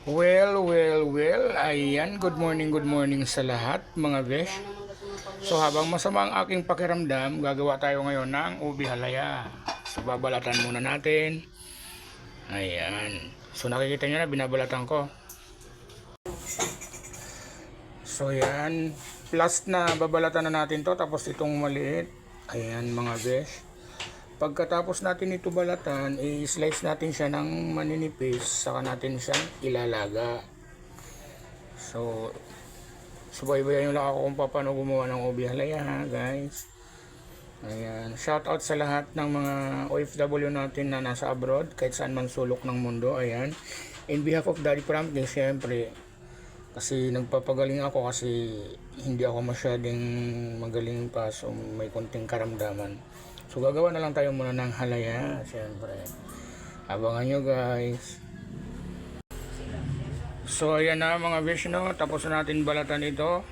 Well, ayan, good morning sa lahat mga besh. So habang masama ang aking pakiramdam, gagawa tayo ngayon ng ubi halaya. So babalatan muna natin. Ayan. So nakikita nyo na, binabalatan ko. So yan, plus na babalatan na natin to, tapos itong maliit. Ayan mga besh. Pagkatapos natin ito balatan, i-slice natin siya ng maninipis, saka natin siya ilalaga. So, subaybayan nyo lang ako kung paano gumawa ng ubi halaya ha, guys. Ayan, shout out sa lahat ng mga OFW natin na nasa abroad, kahit saan man sulok ng mundo. Ayan, in behalf of Daddy Prompting, syempre, kasi nagpapagaling ako kasi hindi ako masyadong magaling pa, so may konting karamdaman. So gagawa na lang tayo muna ng halaya, syempre. Abangan nyo guys. So ayan na mga besh, no? Tapos na natin balatan ito.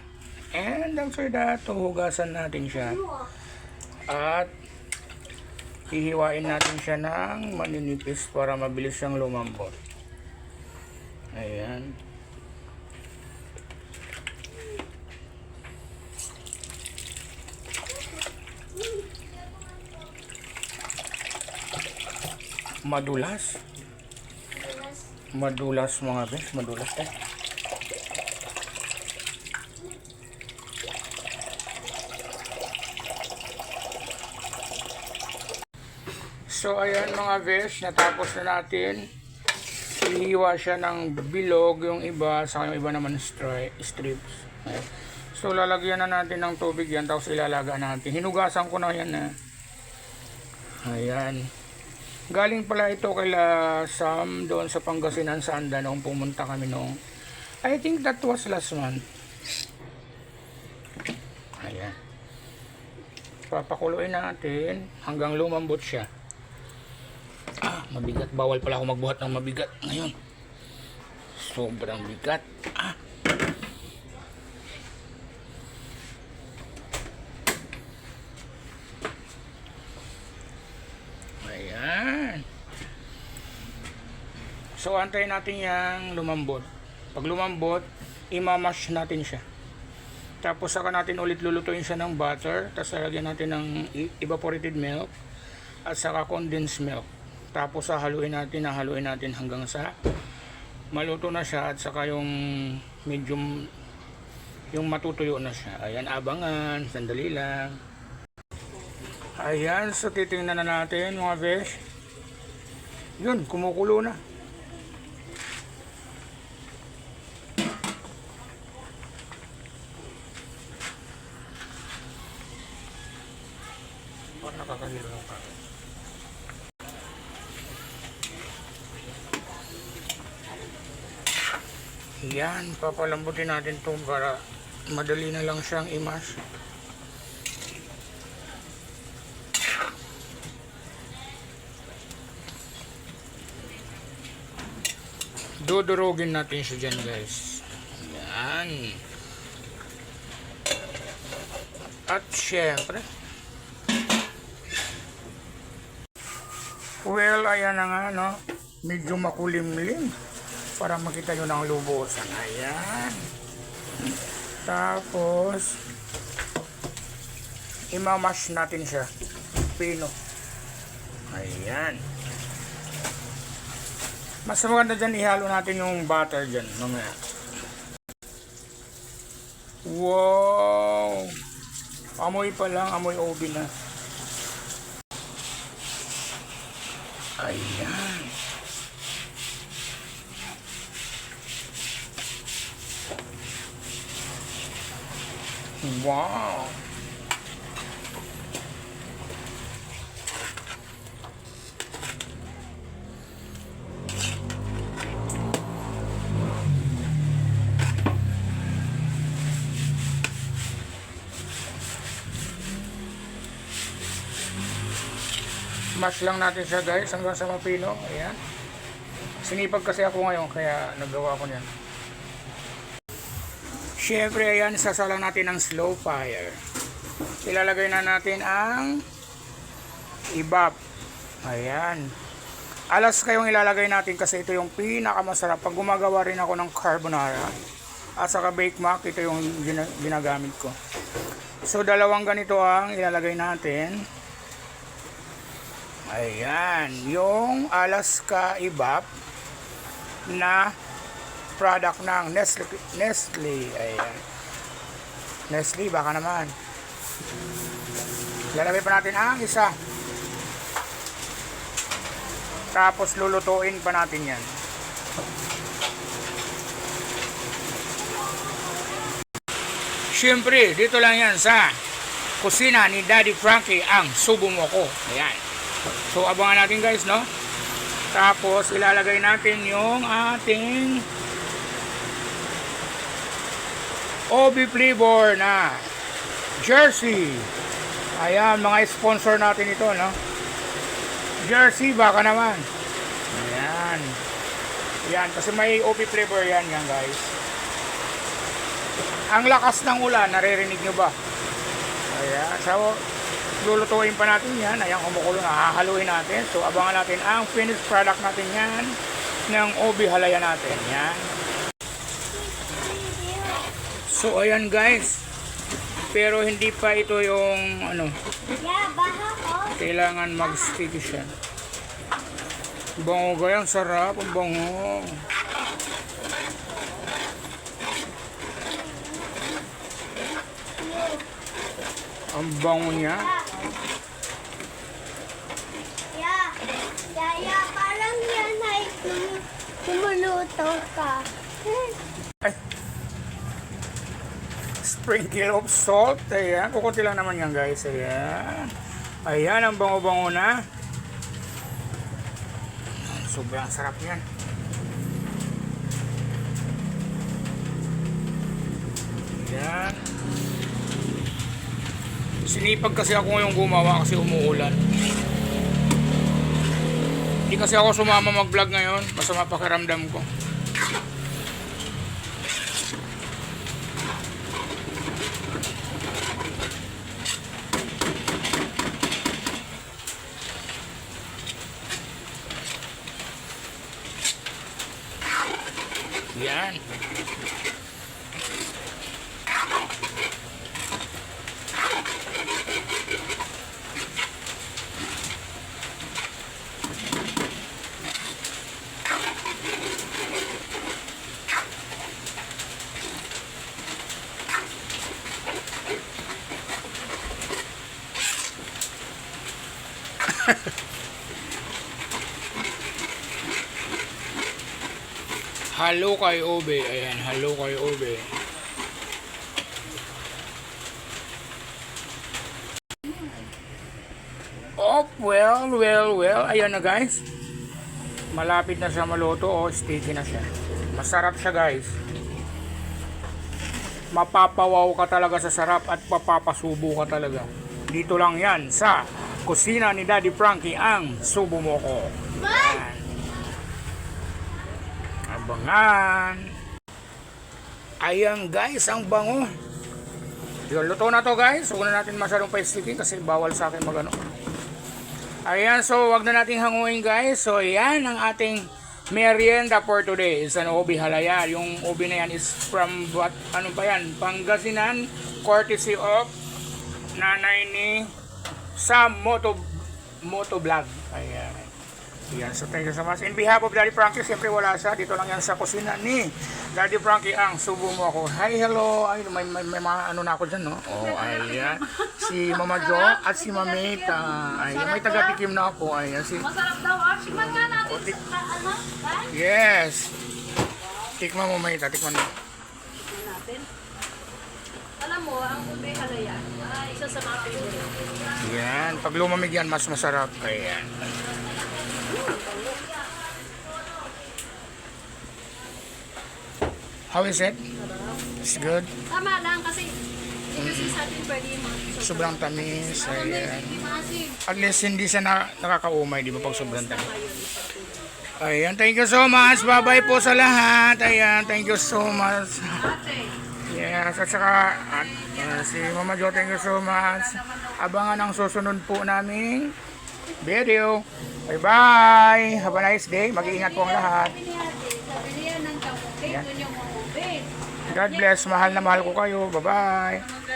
And after that, hugasan natin siya. At hihiwain natin siya ng maninipis para mabilis siyang lumambot. Ayan. Madulas mga besh, madulas eh. So ayan mga besh, natapos na natin. Ihiwa siya ng bilog yung iba, sa yung iba naman strips. Ayan. So lalagyan na natin ng tubig yan, tapos ilalaga natin. Hinugasan ko na yan na. Ayan. Galing pala ito kila Sam doon sa Pangasinan sa Anda nung pumunta kami noong, I think that was last month. Ayan. Papakuluin natin hanggang lumambot siya. Mabigat. Bawal pala ako magbuhat ng mabigat ngayon. Sobrang bigat. Ayan. So antayin natin yang lumambot. Pag lumambot, imamash natin siya. Tapos saka natin ulit lulutuin siya ng butter. Tapos lalagyan natin ng evaporated milk at saka condensed milk. Tapos haluin natin hanggang sa maluto na siya, at saka yung medium, yung matutuyo na siya. Ayan, abangan, sandali lang. Ayan, so titingnan na natin mga besh. Yun, kumukulo na. Nakakahilo na pa. Yan, papalambutin natin ito para madali na lang siyang i-mash. Dudurugin natin siya dyan guys. Yan. At syempre, well, ayan na nga, no? Medyo makulimlim para makita nyo ng lubusan. Ayan. Tapos imamash natin siya. Pino. Ayan. Mas maganda dyan, ihalo natin yung butter dyan mamaya. Wow! Amoy pa lang, amoy ubi na. Ayan. Wow! Mash lang natin siya guys hanggang sa mapino. Ayan. Sinipag kasi ako ngayon kaya nagawa ko niyan. Syempre ayan, sasalang natin ng slow fire. Ilalagay na natin ang ibap. Ayan. Alaska yung ilalagay natin kasi ito yung pinakamasarap. Pag gumagawa rin ako ng carbonara at saka bake mac, ito yung ginagamit ko. So dalawang ganito ang ilalagay natin. Ayan, yung Alaska Evap na product ng Nestle. Ayan. Nestle, baka naman. Lalagay pa natin ang isa. Tapos lulutuin pa natin yan. Siyempre, dito lang yan sa kusina ni Daddy Frankie ang subo mo ko. Ayan. So abangan natin guys, no? Tapos ilalagay natin yung ating OB flavor na Jersey. Ayan, mga sponsor natin ito, no? Jersey, baka naman. Ayan. Ayan, kasi may OB flavor yan guys. Ang lakas ng ulan, naririnig nyo ba? Ayan, so lulutuin pa natin yan. Ayan, kumukulo na, hahaluin natin. So abangan natin ang finished product natin yan ng OB halaya natin. Yan. So ayan guys, pero hindi pa ito yung ano, kailangan mag-stick siya. Bango gayang sarap, ang bango. Ang bango niya. Yaya, parang yan ay kumuluto ka. Ay. Sprinkle of salt. Ayan, kukunti lang naman yan guys. Ayan. Ayan, ang bango-bango na. Sobrang sarap yan. Ayan. Sinipag kasi ako ngayong gumawa kasi umuulan. Hindi kasi ako sumama mag-vlog ngayon. Masama pakiramdam ko. Yan. Halo kay Obe. Ayan, halo kay Obe. Oh, well. Ayan na guys. Malapit na siya maluto. Oh, sticky na siya. Masarap siya guys. Mapapawaw ka talaga sa sarap at papapasubo ka talaga. Dito lang yan sa kusina ni Daddy Frankie ang subo mo ko. Ayan. Abangan. Ayan guys, ang bango. Yun, luto na to guys. Huwag na natin masyadong pa-sticky kasi bawal sa akin magano. Ayan, so wag na natin hanguin guys. So yan ang ating merienda for today. Is an ubi halaya. Yung ubi na yan is from what, ano pa yan? Pangasinan, courtesy of nanay ni Sam Moto Vlog. Ayan. Yan, so thank you so much. In behalf of Daddy Frankie, siyempre wala siya. Dito lang yan sa kusina ni Daddy Frankie ang subo mo ako. Hi, hello. Ay, may mga ano na ako dyan, no? Oh, ayan. Si Mama Jo at si Mamita. Ayan, may taga-tikim na ako. Ayan, si... Masarap daw. Tikman nga natin. Ano? Yes. Tikman mo, Mamita. Tikman mo. Tikman natin. Alam mo, ang ube halaya, isa sa mga favorite. Yan. Pag lumamig yan, mas masarap. Ayan. How is it? It's good. Tama lang kasi kasi sa atin pwede yung mga Sobrang tamis. Ayan. hindi maasim. At least hindi siya nakakaumay, di ba, pag sobrang tamis. Ayan, thank you so much. Bye-bye po sa lahat. Ayan, thank you so much. Yes, at saka si Mama Jo, thank you so much. Abangan ang susunod po naming video. Bye-bye. Have a nice day. Mag-iingat po ang lahat. Sabi niya ng kamuti, Yan. doon yung mga ube. God bless. Mahal na mahal ko kayo. Bye-bye.